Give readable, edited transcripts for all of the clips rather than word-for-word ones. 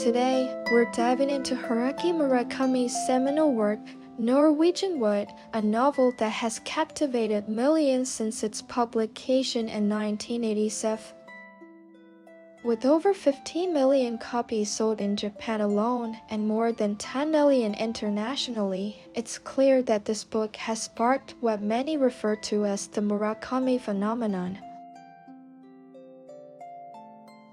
Today, we're diving into Haruki Murakami's seminal work, Norwegian Wood, a novel that has captivated millions since its publication in 1987. With over 15 million copies sold in Japan alone and more than 10 million internationally, it's clear that this book has sparked what many refer to as the Murakami phenomenon.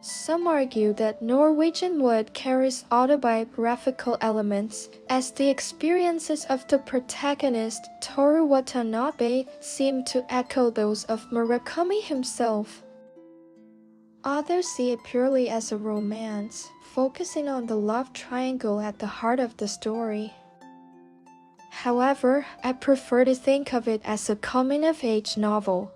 Some argue that Norwegian Wood carries autobiographical elements, as the experiences of the protagonist, Toru Watanabe, seem to echo those of Murakami himself. Others see it purely as a romance, focusing on the love triangle at the heart of the story. However, I prefer to think of it as a coming-of-age novel.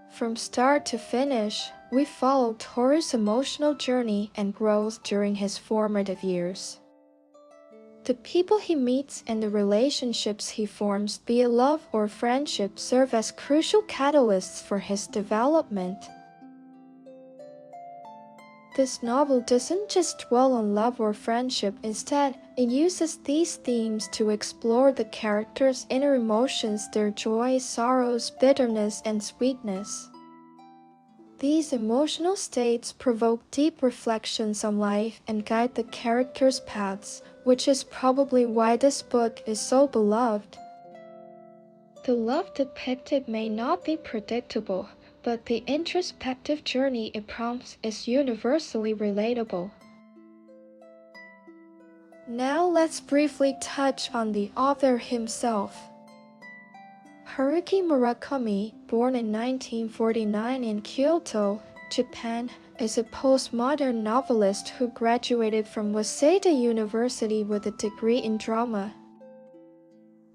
From start to finish, we follow Toru's emotional journey and growth during his formative years. The people he meets and the relationships he forms, be it love or friendship, serve as crucial catalysts for his development. This novel doesn't just dwell on love or friendship, instead, it uses these themes to explore the characters' inner emotions, their joys, sorrows, bitterness, and sweetness. These emotional states provoke deep reflections on life and guide the characters' paths, which is probably why this book is so beloved. The love depicted may not be predictable, but the introspective journey it prompts is universally relatable. Now let's briefly touch on the author himself. Haruki Murakami, born in 1949 in Kyoto, Japan, is a postmodern novelist who graduated from Waseda University with a degree in drama.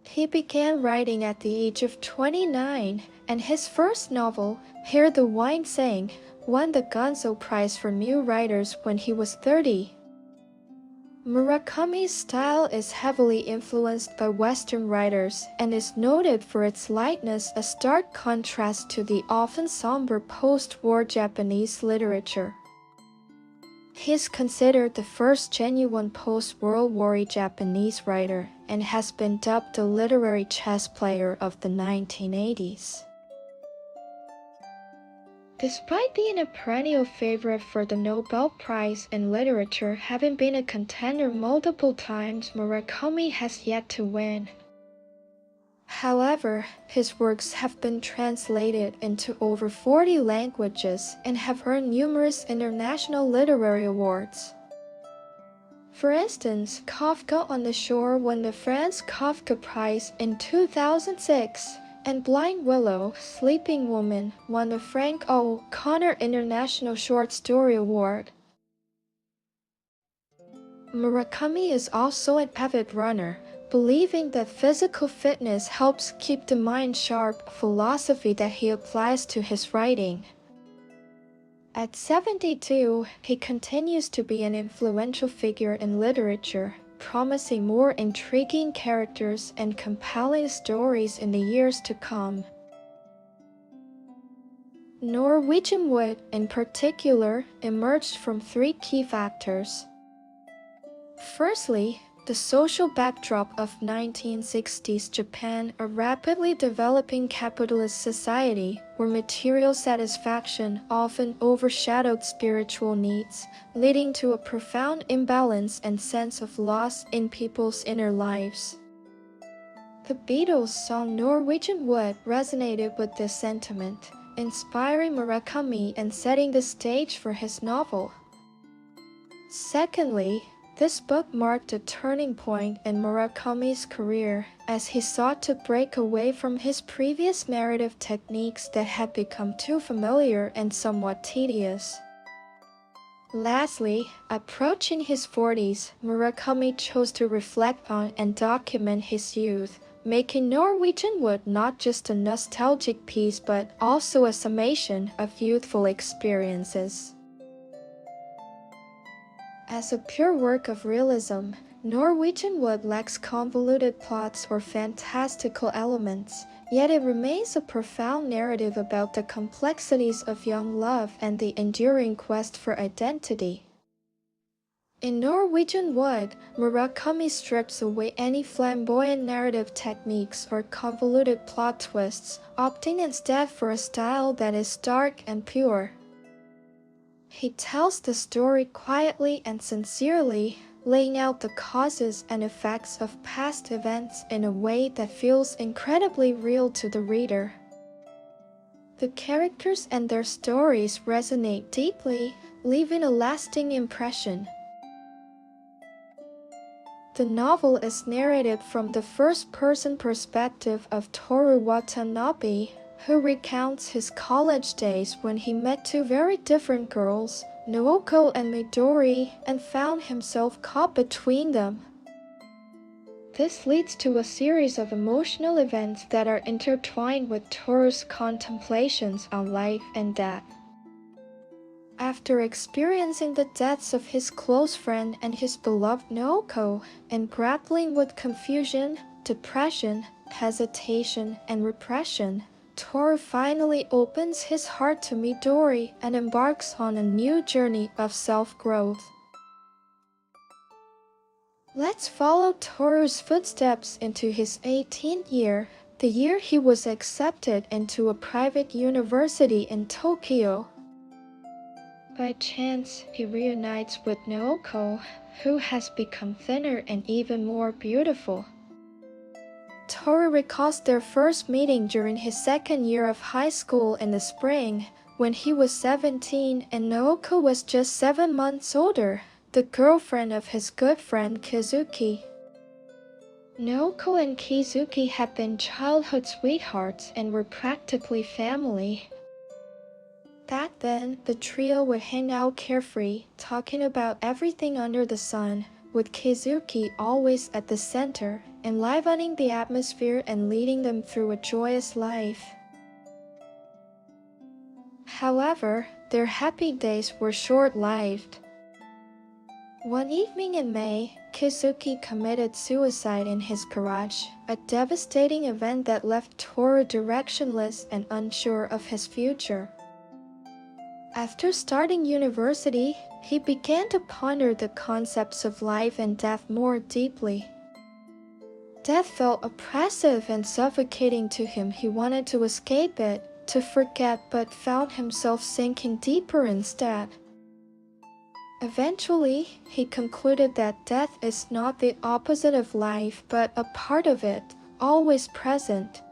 He began writing at the age of 29, and his first novel, Hear the Wind Sing, won the Gonzo Prize for New Writers when he was 30. Murakami's style is heavily influenced by Western writers and is noted for its lightness, a stark contrast to the often somber post-war Japanese literature. He is considered the first genuine post-World War Japanese writer and has been dubbed the literary chess player of the 1980s. Despite being a perennial favorite for the Nobel Prize in Literature, having been a contender multiple times, Murakami has yet to win. However, his works have been translated into over 40 languages and have earned numerous international literary awards. For instance, Kafka on the Shore won the Franz Kafka Prize in 2006, and Blind Willow, Sleeping Woman won the Frank O'Connor International Short Story Award. Murakami is also an avid runner, believing that physical fitness helps keep the mind sharp, a philosophy that he applies to his writing. At 72, he continues to be an influential figure in literature, promising more intriguing characters and compelling stories in the years to come. Norwegian Wood, in particular, emerged from three key factors. Firstly, the social backdrop of 1960s Japan, a rapidly developing capitalist society where material satisfaction often overshadowed spiritual needs, leading to a profound imbalance and sense of loss in people's inner lives. The Beatles' song Norwegian Wood resonated with this sentiment, inspiring Murakami and setting the stage for his novel. Secondly, this book marked a turning point in Murakami's career as he sought to break away from his previous narrative techniques that had become too familiar and somewhat tedious. Lastly, approaching his 40s, Murakami chose to reflect on and document his youth, making Norwegian Wood not just a nostalgic piece but also a summation of youthful experiences. As a pure work of realism, Norwegian Wood lacks convoluted plots or fantastical elements, yet it remains a profound narrative about the complexities of young love and the enduring quest for identity. In Norwegian Wood, Murakami strips away any flamboyant narrative techniques or convoluted plot twists, opting instead for a style that is stark and pure. He tells the story quietly and sincerely, laying out the causes and effects of past events in a way that feels incredibly real to the reader. The characters and their stories resonate deeply, leaving a lasting impression. The novel is narrated from the first-person perspective of Toru Watanabe, who recounts his college days when he met two very different girls, Naoko and Midori, and found himself caught between them. This leads to a series of emotional events that are intertwined with Toru's contemplations on life and death. After experiencing the deaths of his close friend and his beloved Naoko, and grappling with confusion, depression, hesitation, and repression, Toru finally opens his heart to Midori and embarks on a new journey of self-growth. Let's follow Toru's footsteps into his 18th year, the year he was accepted into a private university in Tokyo. By chance, he reunites with Naoko, who has become thinner and even more beautiful. Toru recalls their first meeting during his second year of high school in the spring, when he was 17 and Naoko was just 7 months older, the girlfriend of his good friend Kizuki. Naoko and Kizuki had been childhood sweethearts and were practically family. Back then, the trio would hang out carefree, talking about everything under the sun, with Kizuki always at the center, enlivening the atmosphere and leading them through a joyous life. However, their happy days were short-lived. One evening in May, Kizuki committed suicide in his garage, a devastating event that left Toru directionless and unsure of his future. After starting university, he began to ponder the concepts of life and death more deeply. Death felt oppressive and suffocating to him. He wanted to escape it, to forget, but found himself sinking deeper instead. Eventually, he concluded that death is not the opposite of life, but a part of it, always present.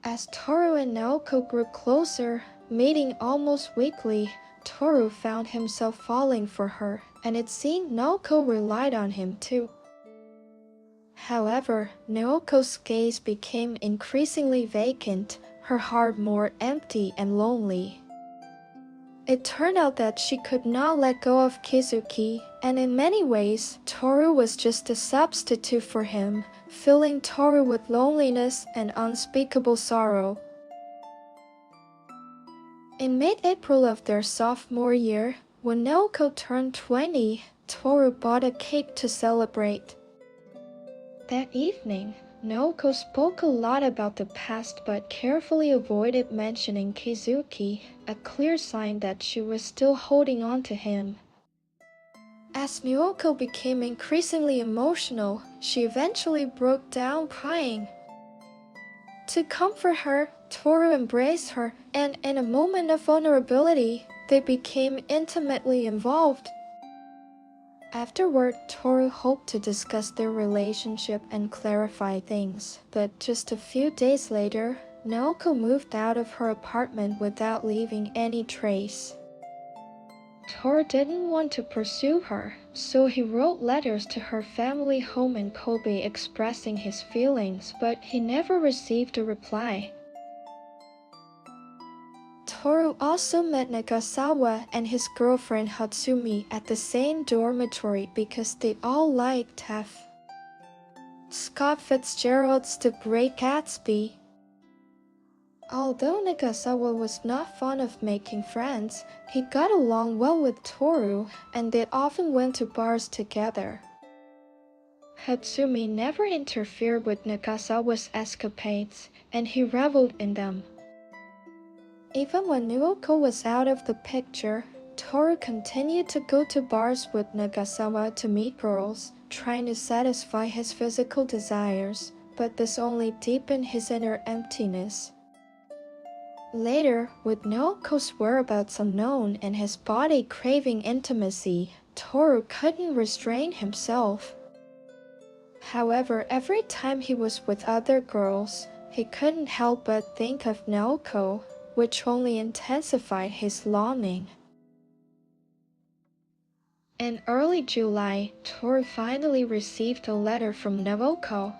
As Toru and Naoko grew closer, meeting almost weekly, Toru found himself falling for her, and it seemed Naoko relied on him too. However, Naoko's gaze became increasingly vacant, her heart more empty and lonely. It turned out that she could not let go of Kizuki, and in many ways, Toru was just a substitute for him, filling Toru with loneliness and unspeakable sorrow. In mid-April of their sophomore year, when Naoko turned 20, Toru bought a cake to celebrate. That evening, Naoko spoke a lot about the past but carefully avoided mentioning Kizuki, a clear sign that she was still holding on to him. As Naoko became increasingly emotional, she eventually broke down crying. To comfort her, Toru embraced her, and in a moment of vulnerability, they became intimately involved. Afterward, Toru hoped to discuss their relationship and clarify things, but just a few days later, Naoko moved out of her apartment without leaving any trace. Toru didn't want to pursue her, so he wrote letters to her family home in Kobe expressing his feelings, but he never received a reply. Toru also met Nagasawa and his girlfriend Hatsumi at the same dormitory because they all liked F. Scott Fitzgerald's The Great Gatsby. Although Nagasawa was not fond of making friends, he got along well with Toru, and they often went to bars together. Hatsumi never interfered with Nagasawa's escapades, and he reveled in them. Even when Naoko was out of the picture, Toru continued to go to bars with Nagasawa to meet girls, trying to satisfy his physical desires, but this only deepened his inner emptiness. Later, with Naoko's whereabouts unknown and his body craving intimacy, Toru couldn't restrain himself. However, every time he was with other girls, he couldn't help but think of Naoko, which only intensified his longing. In early July, Toru finally received a letter from Naoko.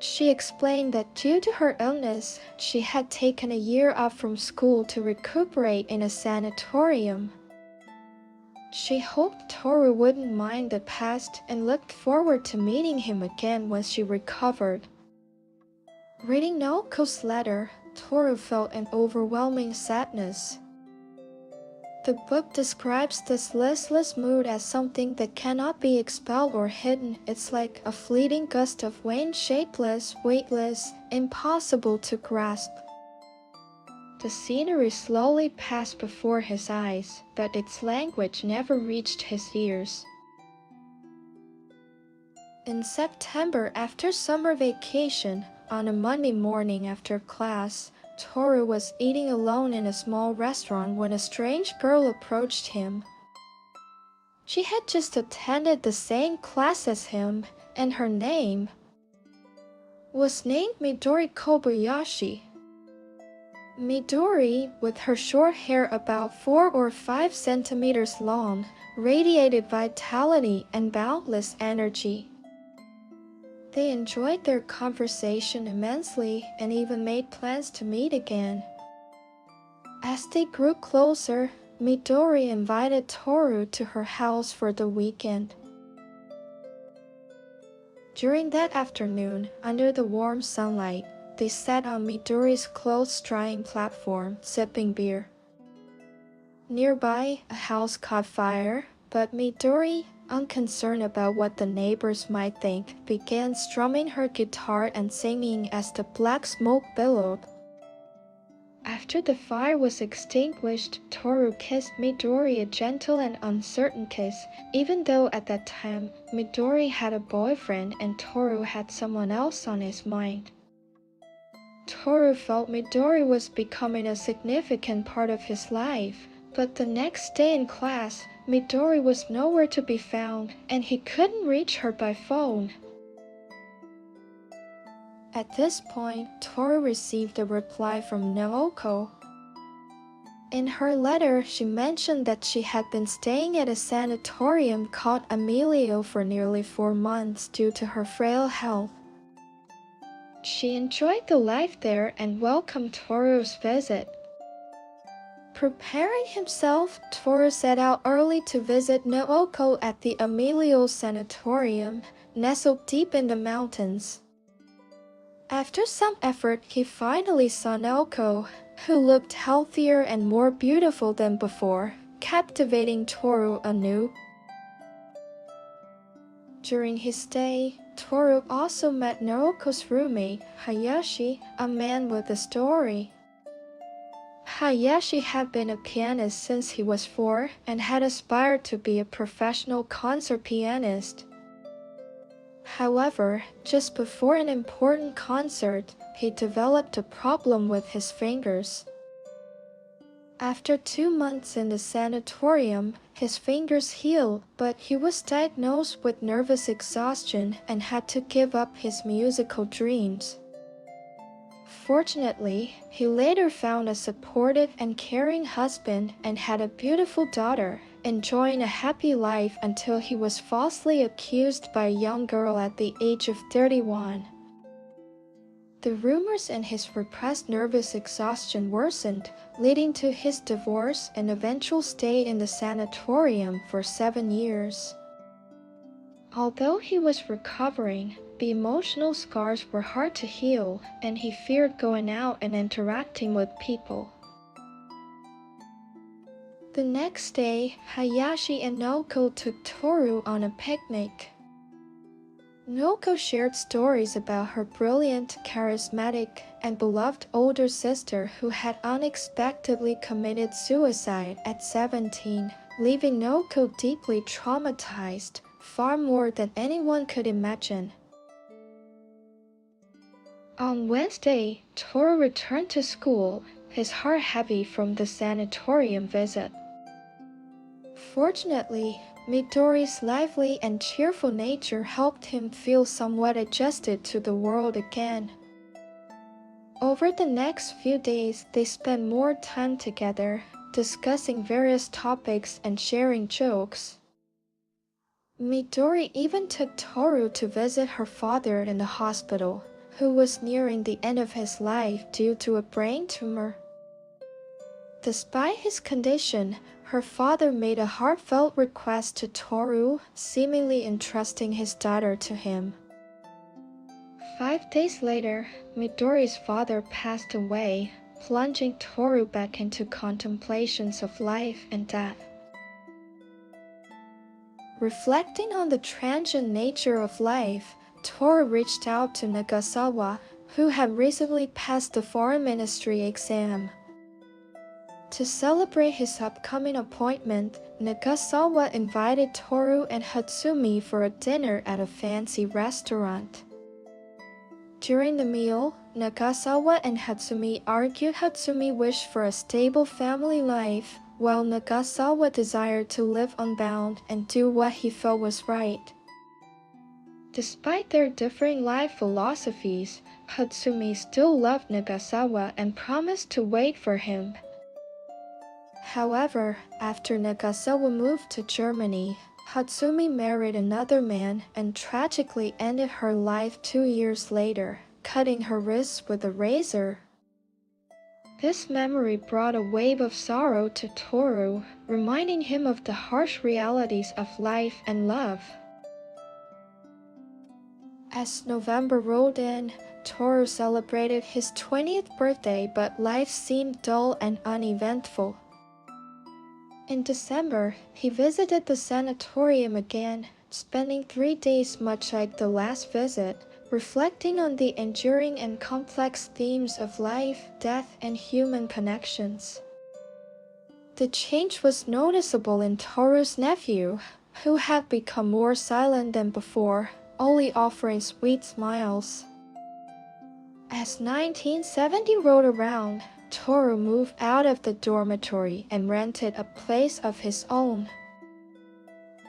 She explained that due to her illness, she had taken a year off from school to recuperate in a sanatorium. She hoped Toru wouldn't mind the past and looked forward to meeting him again when she recovered. Reading Naoko's letter, Toru felt an overwhelming sadness. The book describes this listless mood as something that cannot be expelled or hidden. It's like a fleeting gust of wind, shapeless, weightless, impossible to grasp. The scenery slowly passed before his eyes, but its language never reached his ears. In September, after summer vacation, on a Monday morning after class, Toru was eating alone in a small restaurant when a strange girl approached him. She had just attended the same class as him, and her name was named Midori Kobayashi. Midori, with her short hair about 4 or 5 centimeters long, radiated vitality and boundless energy. They enjoyed their conversation immensely and even made plans to meet again. As they grew closer, Midori invited Toru to her house for the weekend. During that afternoon, under the warm sunlight, they sat on Midori's clothes-drying platform, sipping beer. Nearby, a house caught fire, but Midori, unconcerned about what the neighbors might think, began strumming her guitar and singing as the black smoke billowed. After the fire was extinguished, Toru kissed Midori a gentle and uncertain kiss, even though at that time Midori had a boyfriend and Toru had someone else on his mind. Toru felt Midori was becoming a significant part of his life, but the next day in class, Midori was nowhere to be found, and he couldn't reach her by phone. At this point, Toru received a reply from Naoko. In her letter, she mentioned that she had been staying at a sanatorium called Emilio for nearly 4 months due to her frail health. She enjoyed the life there and welcomed Toru's visit. Preparing himself, Toru set out early to visit Naoko at the Emilio Sanatorium, nestled deep in the mountains. After some effort, he finally saw Naoko, who looked healthier and more beautiful than before, captivating Toru anew. During his stay, Toru also met Naoko's roommate, Hayashi, a man with a story. Hayashi had been a pianist since he was 4 and had aspired to be a professional concert pianist. However, just before an important concert, he developed a problem with his fingers. After 2 months in the sanatorium, his fingers healed, but he was diagnosed with nervous exhaustion and had to give up his musical dreams. Fortunately, he later found a supportive and caring husband and had a beautiful daughter, enjoying a happy life until he was falsely accused by a young girl at the age of 31. The rumors in his repressed nervous exhaustion worsened, leading to his divorce and eventual stay in the sanatorium for 7 years. Although he was recovering, the emotional scars were hard to heal, and he feared going out and interacting with people. The next day, Hayashi and Naoko took Toru on a picnic. Noko shared stories about her brilliant, charismatic, and beloved older sister who had unexpectedly committed suicide at 17, leaving Noko deeply traumatized, far more than anyone could imagine. On Wednesday, Toru returned to school, his heart heavy from the sanatorium visit. Fortunately, Midori's lively and cheerful nature helped him feel somewhat adjusted to the world again. Over the next few days, they spent more time together, discussing various topics and sharing jokes. Midori even took Toru to visit her father in the hospital, who was nearing the end of his life due to a brain tumor. Despite his condition, her father made a heartfelt request to Toru, seemingly entrusting his daughter to him. 5 days later, Midori's father passed away, plunging Toru back into contemplations of life and death. Reflecting on the transient nature of life, Toru reached out to Nagasawa, who had recently passed the foreign ministry exam. To celebrate his upcoming appointment, Nagasawa invited Toru and Hatsumi for a dinner at a fancy restaurant. During the meal, Nagasawa and Hatsumi argued. Hatsumi wished for a stable family life, while Nagasawa desired to live unbound and do what he felt was right. Despite their differing life philosophies, Hatsumi still loved Nagasawa and promised to wait for him. However, after Nagasawa moved to Germany, Hatsumi married another man and tragically ended her life 2 years later, cutting her wrists with a razor. This memory brought a wave of sorrow to Toru, reminding him of the harsh realities of life and love. As November rolled in, Toru celebrated his 20th birthday, but life seemed dull and uneventful. In December, he visited the sanatorium again, spending 3 days much like the last visit, reflecting on the enduring and complex themes of life, death, and human connections. The change was noticeable in Toru's nephew, who had become more silent than before, only offering sweet smiles. As 1970 rolled around, Toru moved out of the dormitory and rented a place of his own.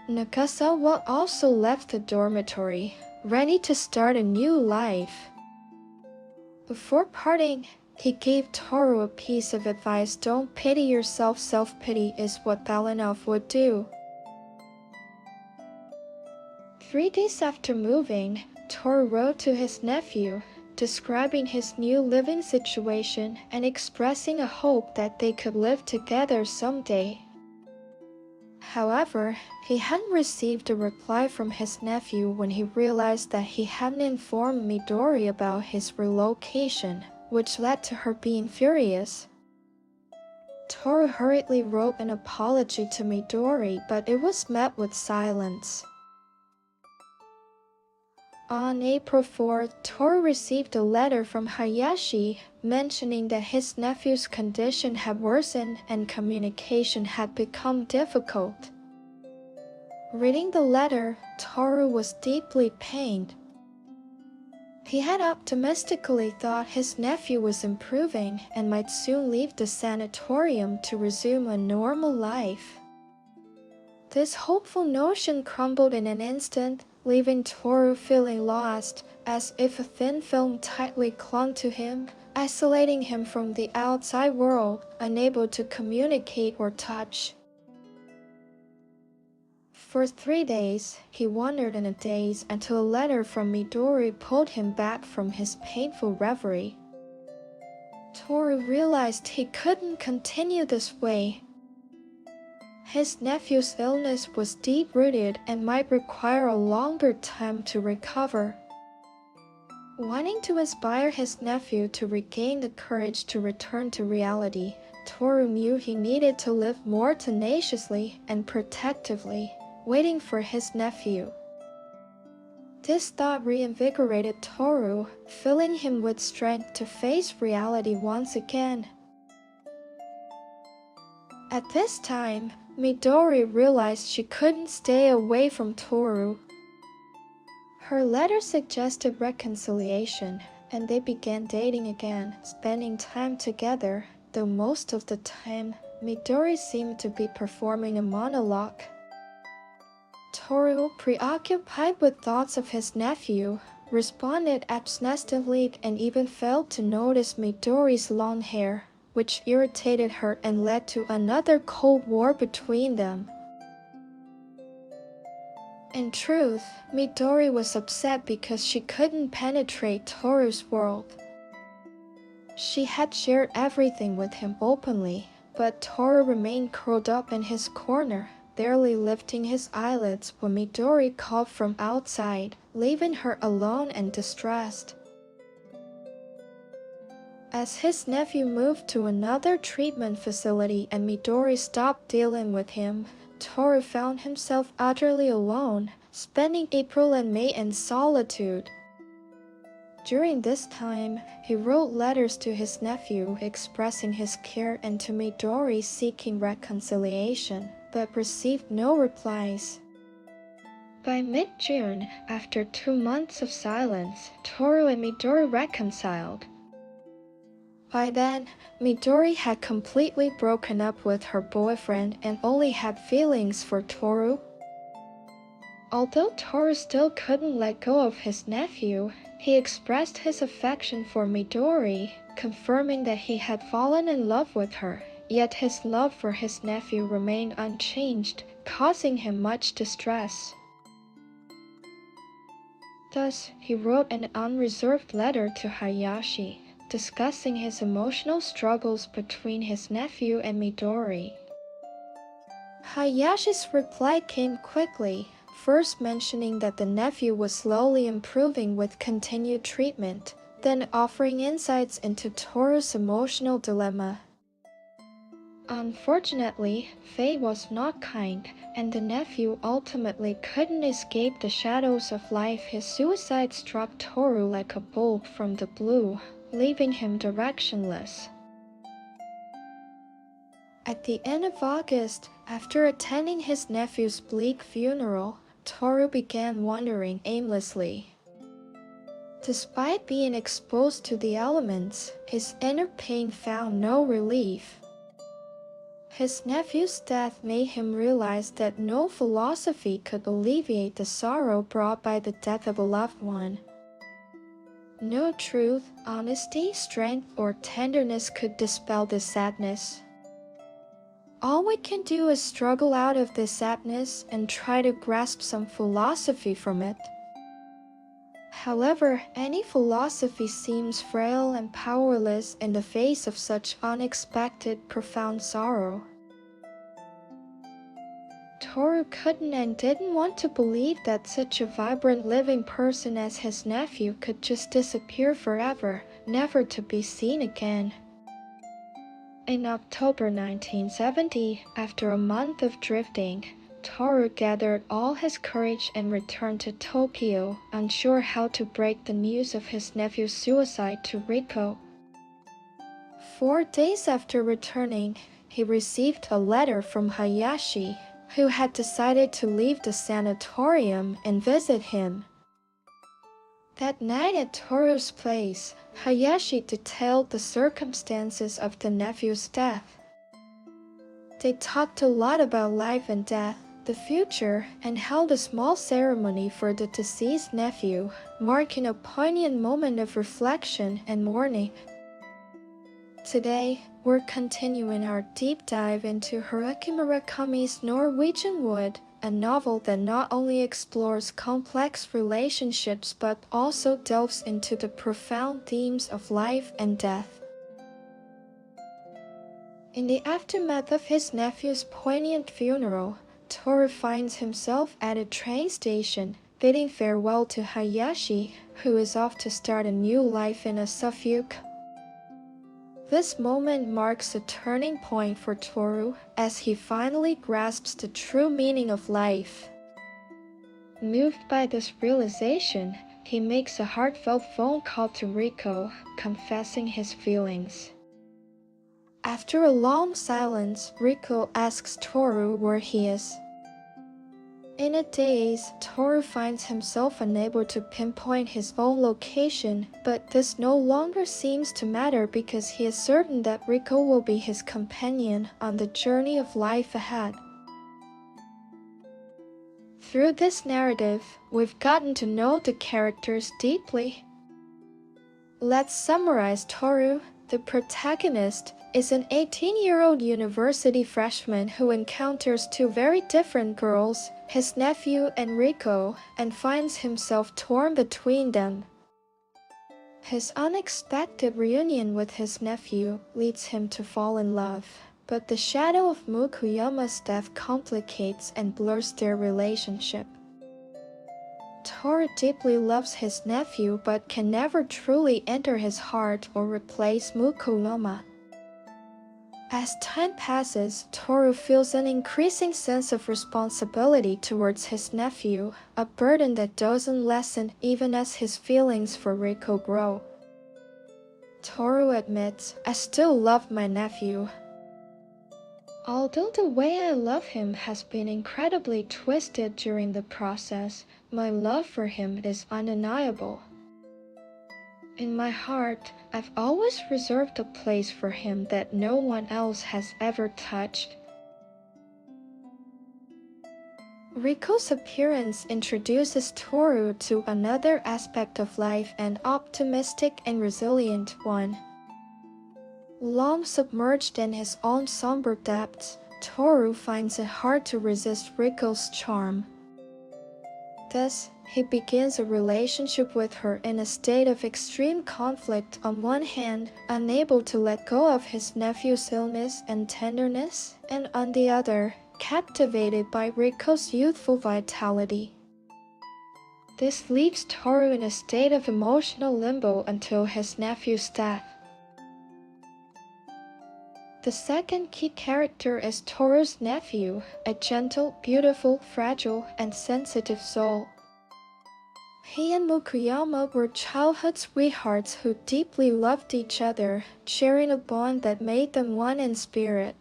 Nagasawa also left the dormitory, ready to start a new life. Before parting, he gave Toru a piece of advice: don't pity yourself, self-pity is what Balinov would do. 3 days after moving, Toru wrote to his nephew, describing his new living situation and expressing a hope that they could live together someday. However, he hadn't received a reply from his nephew when he realized that he hadn't informed Midori about his relocation, which led to her being furious. Toru hurriedly wrote an apology to Midori, but it was met with silence. On April 4th, Toru received a letter from Hayashi mentioning that his nephew's condition had worsened and communication had become difficult. Reading the letter, Toru was deeply pained. He had optimistically thought his nephew was improving and might soon leave the sanatorium to resume a normal life. This hopeful notion crumbled in an instant, leaving Toru feeling lost, as if a thin film tightly clung to him, isolating him from the outside world, unable to communicate or touch. For 3 days, he wandered in a daze until a letter from Midori pulled him back from his painful reverie. Toru realized he couldn't continue this way. His nephew's illness was deep-rooted and might require a longer time to recover. Wanting to inspire his nephew to regain the courage to return to reality, Toru knew he needed to live more tenaciously and protectively, waiting for his nephew. This thought reinvigorated Toru, filling him with strength to face reality once again. At this time, Midori realized she couldn't stay away from Toru. Her letter suggested reconciliation, and they began dating again, spending time together, though most of the time, Midori seemed to be performing a monologue. Toru, preoccupied with thoughts of his nephew, responded absently and even failed to notice Midori's long hair, which irritated her and led to another cold war between them. In truth, Midori was upset because she couldn't penetrate Toru's world. She had shared everything with him openly, but Toru remained curled up in his corner, barely lifting his eyelids when Midori called from outside, leaving her alone and distressed. As his nephew moved to another treatment facility and Midori stopped dealing with him, Toru found himself utterly alone, spending April and May in solitude. During this time, he wrote letters to his nephew expressing his care and to Midori seeking reconciliation, but received no replies. By mid-June, after 2 months of silence, Toru and Midori reconciled. By then, Midori had completely broken up with her boyfriend and only had feelings for Toru. Although Toru still couldn't let go of his nephew, he expressed his affection for Midori, confirming that he had fallen in love with her, yet his love for his nephew remained unchanged, causing him much distress. Thus, he wrote an unreserved letter to Hayashi, discussing his emotional struggles between his nephew and Midori. Hayashi's reply came quickly, first mentioning that the nephew was slowly improving with continued treatment, then offering insights into Toru's emotional dilemma. Unfortunately, fate was not kind, and the nephew ultimately couldn't escape the shadows of life. His suicide struck Toru like a bolt from the blue, leaving him directionless. At the end of August, after attending his nephew's bleak funeral, Toru began wandering aimlessly. Despite being exposed to the elements, his inner pain found no relief. His nephew's death made him realize that no philosophy could alleviate the sorrow brought by the death of a loved one. No truth, honesty, strength, or tenderness could dispel this sadness. All we can do is struggle out of this sadness and try to grasp some philosophy from it. However, any philosophy seems frail and powerless in the face of such unexpected, profound sorrow. Toru couldn't and didn't want to believe that such a vibrant living person as his nephew could just disappear forever, never to be seen again. In October 1970, after a month of drifting, Toru gathered all his courage and returned to Tokyo, unsure how to break the news of his nephew's suicide to Riko. 4 days after returning, he received a letter from Hayashi, who had decided to leave the sanatorium and visit him. That night at Toru's place, Hayashi detailed the circumstances of the nephew's death. They talked a lot about life and death, the future, and held a small ceremony for the deceased nephew, marking a poignant moment of reflection and mourning. Today, we're continuing our deep dive into Haruki Murakami's Norwegian Wood, a novel that not only explores complex relationships but also delves into the profound themes of life and death. In the aftermath of his nephew's poignant funeral, Toru finds himself at a train station, bidding farewell to Hayashi, who is off to start a new life in a Suffolk. This moment marks a turning point for Toru as he finally grasps the true meaning of life. Moved by this realization, he makes a heartfelt phone call to Riko, confessing his feelings. After a long silence, Riko asks Toru where he is. In a daze, Toru finds himself unable to pinpoint his own location, but this no longer seems to matter because he is certain that Riko will be his companion on the journey of life ahead. Through this narrative, we've gotten to know the characters deeply. Let's summarize. Toru, the protagonist, is an 18-year-old university freshman who encounters two very different girls, his nephew and Riko, and finds himself torn between them. His unexpected reunion with his nephew leads him to fall in love, but the shadow of Mukuyama's death complicates and blurs their relationship. Toru deeply loves his nephew but can never truly enter his heart or replace Mukuyama. As time passes, Toru feels an increasing sense of responsibility towards his nephew, a burden that doesn't lessen even as his feelings for Riko grow. Toru admits, "I still love my nephew. Although the way I love him has been incredibly twisted during the process, my love for him is undeniable. In my heart, I've always reserved a place for him that no one else has ever touched." Riko's appearance introduces Toru to another aspect of life, an optimistic and resilient one. Long submerged in his own somber depths, Toru finds it hard to resist Riko's charm. Thus, he begins a relationship with her in a state of extreme conflict. On one hand, unable to let go of his nephew's illness and tenderness, and on the other, captivated by Riko's youthful vitality. This leaves Toru in a state of emotional limbo until his nephew's death. The second key character is Toru's nephew, a gentle, beautiful, fragile, and sensitive soul. He and Mukuyama were childhood sweethearts who deeply loved each other, sharing a bond that made them one in spirit.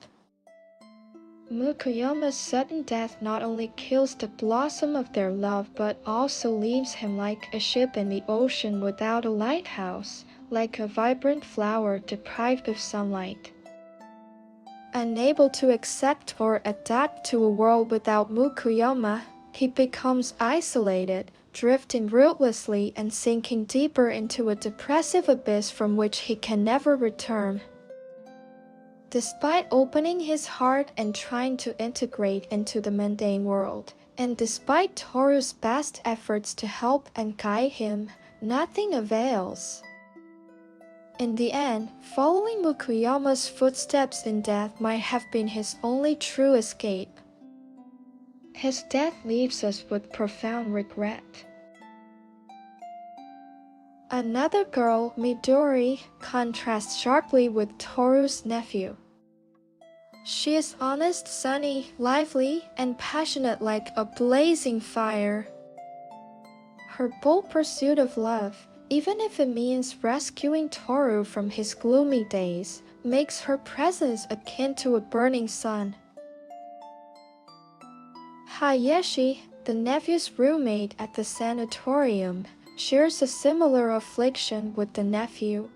Mukuyama's sudden death not only kills the blossom of their love but also leaves him like a ship in the ocean without a lighthouse, like a vibrant flower deprived of sunlight. Unable to accept or adapt to a world without Mukuyama, he becomes isolated, drifting rootlessly and sinking deeper into a depressive abyss from which he can never return. Despite opening his heart and trying to integrate into the mundane world, and despite Toru's best efforts to help and guide him, nothing avails. In the end, following Mukuyama's footsteps in death might have been his only true escape. His death leaves us with profound regret. Another girl, Midori, contrasts sharply with Toru's nephew. She is honest, sunny, lively, and passionate like a blazing fire. Her bold pursuit of love, even if it means rescuing Toru from his gloomy days, makes her presence akin to a burning sun. Hayashi, the nephew's roommate at the sanatorium, shares a similar affliction with the nephew.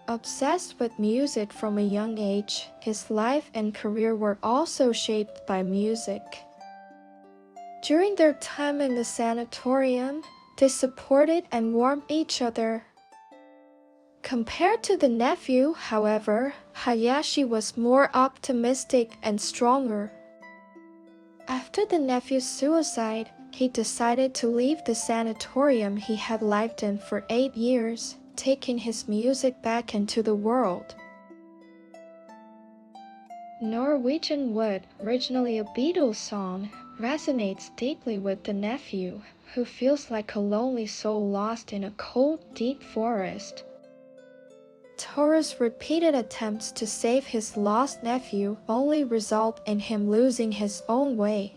Obsessed with music from a young age, his life and career were also shaped by music. During their time in the sanatorium, they supported and warmed each other. Compared to the nephew, however, Hayashi was more optimistic and stronger. After the nephew's suicide, he decided to leave the sanatorium he had lived in for 8 years, taking his music back into the world. Norwegian Wood, originally a Beatles song, resonates deeply with the nephew, who feels like a lonely soul lost in a cold, deep forest. Toru's repeated attempts to save his lost nephew only result in him losing his own way.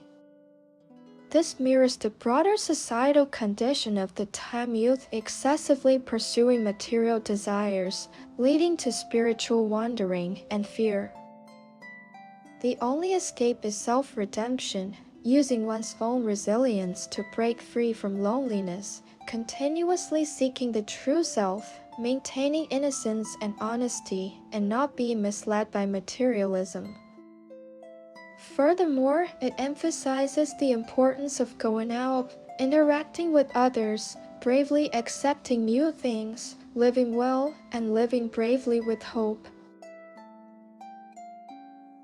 This mirrors the broader societal condition of the time, youth excessively pursuing material desires, leading to spiritual wandering and fear. The only escape is self-redemption, using one's own resilience to break free from loneliness, continuously seeking the true self, maintaining innocence and honesty, and not being misled by materialism. Furthermore, it emphasizes the importance of going out, interacting with others, bravely accepting new things, living well, and living bravely with hope.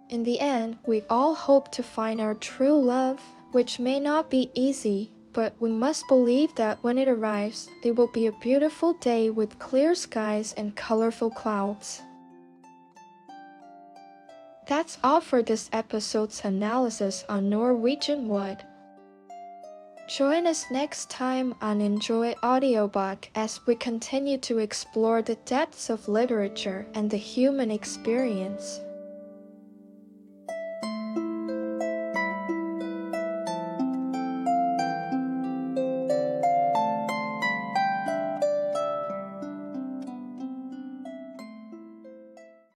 In the end, we all hope to find our true love, which may not be easy, but we must believe that when it arrives, it will be a beautiful day with clear skies and colorful clouds. That's all for this episode's analysis on Norwegian Wood. Join us next time on Enjoy Audiobook as we continue to explore the depths of literature and the human experience.